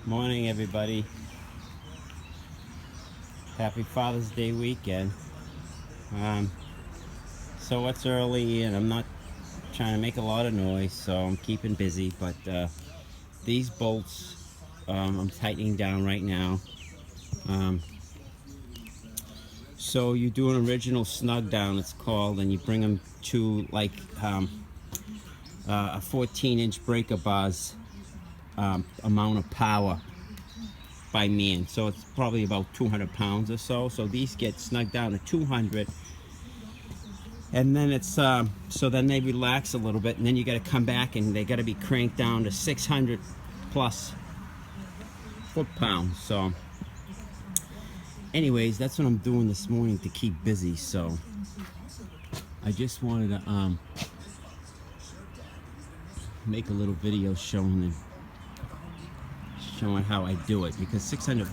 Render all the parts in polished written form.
Morning, everybody. Happy Father's Day weekend. Um, so it's early, and I'm not trying to make a lot of noise, so I'm keeping busy. But these bolts, I'm tightening down right now. Um, so you do an original snug down, it's called, and you bring them to like a 14-inch breaker bar's amount of power by man. So it's probably about 200 pounds or so. So these get snugged down to 200, and then it's so then they relax a little bit, and then you got to come back and they got to be cranked down to 600 plus foot-pounds. So anyways, that's what I'm doing this morning to keep busy. So I just wanted to make a little video showing how I do it, because 600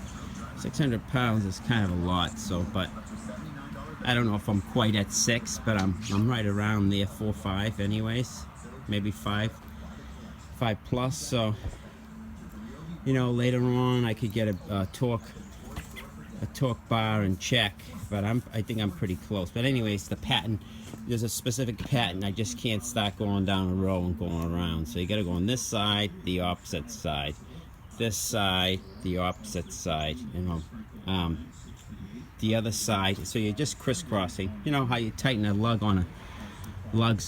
pounds is kind of a lot. So, but I don't know if I'm quite at 6, but I'm right around there, 4 or 5 anyways, maybe 5 plus. So later on I could get a torque bar and check, but I think I'm pretty close. But anyways, the pattern, there's a specific pattern. I just can't start going down a row and going around. So you got to go on this side, the opposite side, this side, the opposite side, the other side. So you're just crisscrossing. You know how you tighten a lugs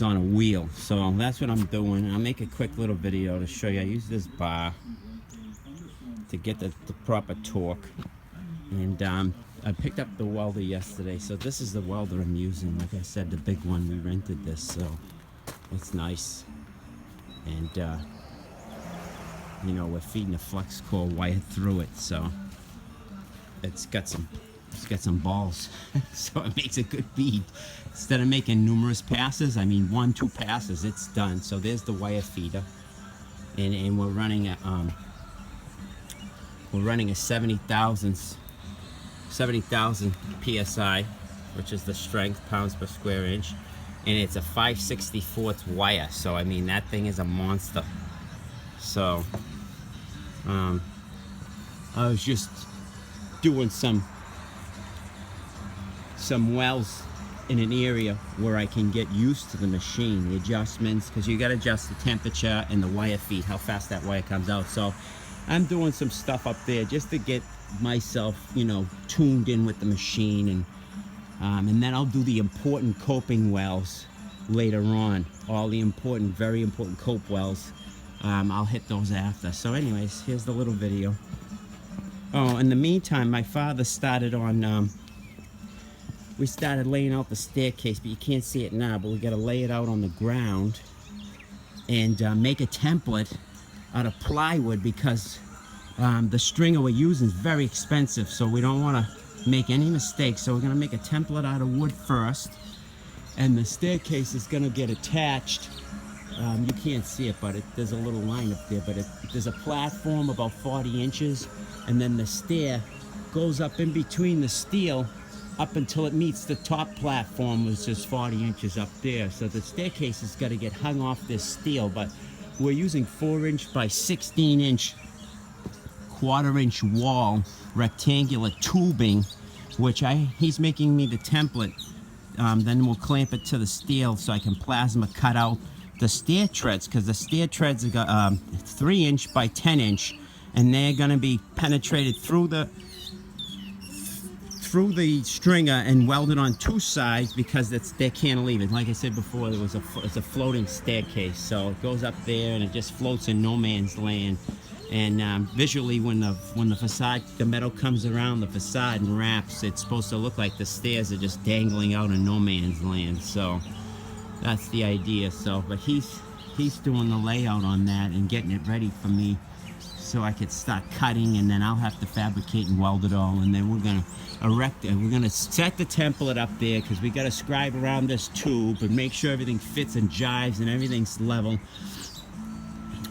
on a wheel. So that's what I'm doing. I'll make a quick little video to show you. I use this bar to get the proper torque. And I picked up the welder yesterday. So this is the welder I'm using. Like I said, the big one. We rented this, so it's nice. And we're feeding a flux core wire through it, so it's got some balls. So it makes a good feed. Instead of making numerous passes, I mean 1-2 passes, it's done. So there's the wire feeder, and we're running a 70,000 psi, which is the strength, pounds per square inch, and it's a 5/64 wire. So I mean, that thing is a monster. So I was just doing some wells in an area where I can get used to the machine, the adjustments, because you got to adjust the temperature and the wire feed, how fast that wire comes out. So I'm doing some stuff up there just to get myself, tuned in with the machine, and then I'll do the important coping wells later on. All the important, very important cope wells. I'll hit those after. So anyways, here's the little video. Oh, in the meantime, my father started on, we started laying out the staircase, but you can't see it now, but we got to lay it out on the ground and make a template out of plywood, because the stringer we're using is very expensive, so we don't want to make any mistakes. So we're going to make a template out of wood first, and the staircase is going to get attached. You can't see it, but there's a little line up there, but there's a platform about 40 inches, and then the stair goes up in between the steel up until it meets the top platform, which is 40 inches up there. So the staircase has got to get hung off this steel, but we're using 4-inch by 16-inch quarter-inch wall rectangular tubing, which he's making me the template. Then we'll clamp it to the steel so I can plasma cut out the stair treads, because the stair treads are 3-inch by 10-inch, and they're going to be penetrated through the stringer and welded on 2 sides, because they're cantilevered. Like I said before, it's a floating staircase, so it goes up there and it just floats in no man's land. And visually, when the facade, the metal comes around the facade and wraps, it's supposed to look like the stairs are just dangling out in no man's land. So that's the idea. So, but he's doing the layout on that and getting it ready for me, so I could start cutting, and then I'll have to fabricate and weld it all, and then we're gonna erect it. We're gonna set the template up there, because we gotta scribe around this tube and make sure everything fits and jives and everything's level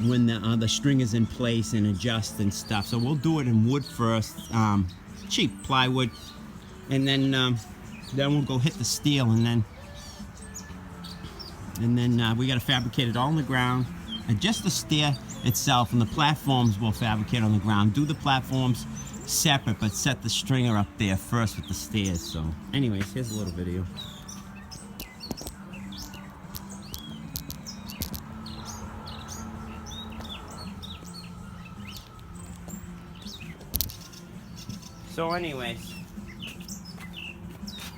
when the string is in place, and adjust and stuff. So we'll do it in wood first, cheap plywood, and then we'll go hit the steel, and then we got to fabricate it all on the ground, and just the stair itself, and the platforms will fabricate on the ground. Do the platforms separate, but set the stringer up there first with the stairs. So anyways, here's a little video. So anyways,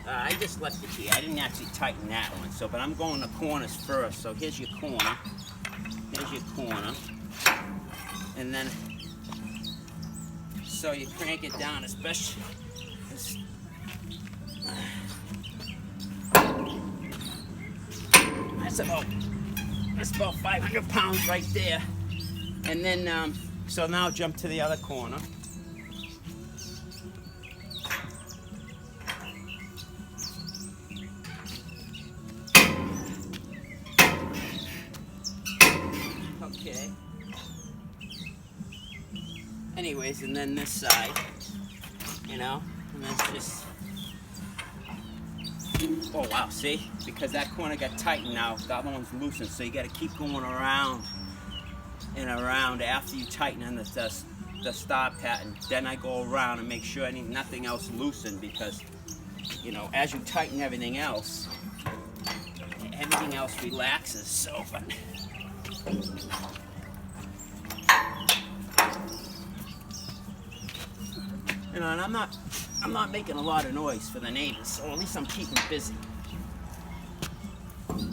I just left it here. I didn't actually tighten that one. So, but I'm going the corners first. So here's your corner. Here's your corner. And then, so you crank it down, especially. That's about 500 pounds right there. And then, so now jump to the other corner. Okay. Anyways, and then this side, you know, and that's just, oh wow, see? Because that corner got tightened now, the other one's loosened, so you gotta keep going around and around after you tighten on the star pattern. Then I go around and make sure nothing else loosened, because, you know, as you tighten everything else relaxes, so, but, you know, and I'm not making a lot of noise for the neighbors, so at least I'm keeping busy.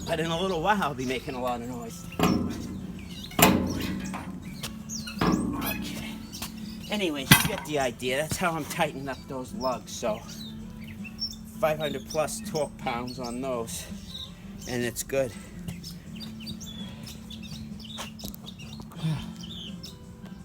But in a little while, I'll be making a lot of noise. Okay. Anyways, you get the idea. That's how I'm tightening up those lugs. So 500 plus torque pounds on those, and it's good.